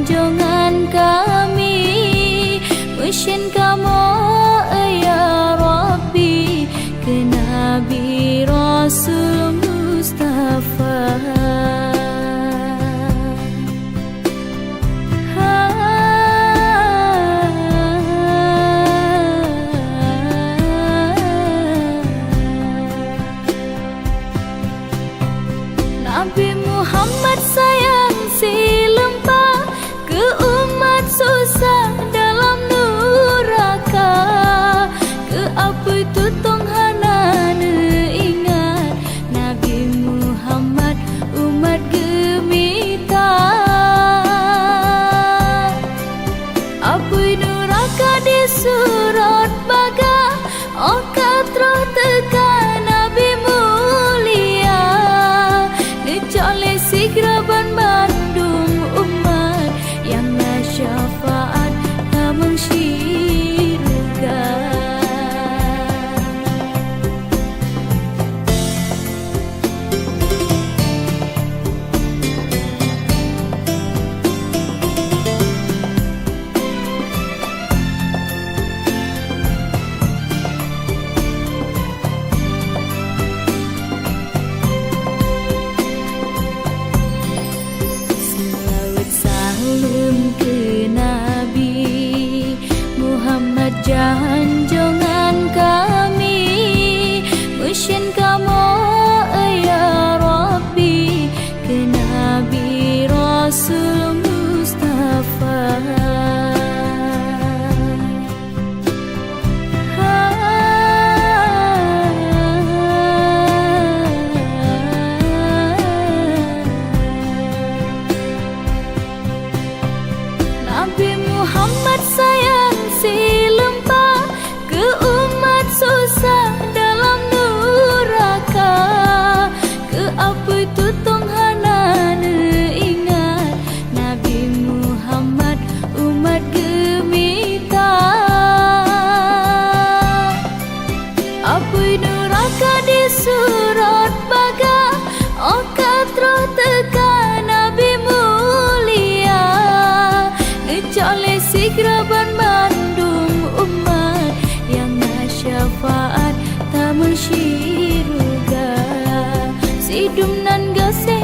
junjungan kami, Musyin kamu ya Rabbi, ke Nabi Rasul Mustafa. Nabi Muhammad sayang si lempah ke umat susah dalam neraka. Ke apa itu tong hana ingat Nabi Muhammad umat gemita. Apa neraka di surat baga, okat roh tekan Nabi mulia. Oleh sigraban Bandung umat yang nasyafaat tamang syirga. Ke Nabi Muhammad junjungan kami, Musyin kamu ya Rabbi, ke Nabi Rasul Mustafa. Nabi Muhammad sayang si lempah ke umat susah dalam neraka. Ke apa itu tong hana ingat Nabi Muhammad umat gemita. Apa neraka di surat baga, okat roh tekan Nabi mulia. Oleh sigraban Bandung umat yang nasyafaat tamang syirga. Sidum nan gasih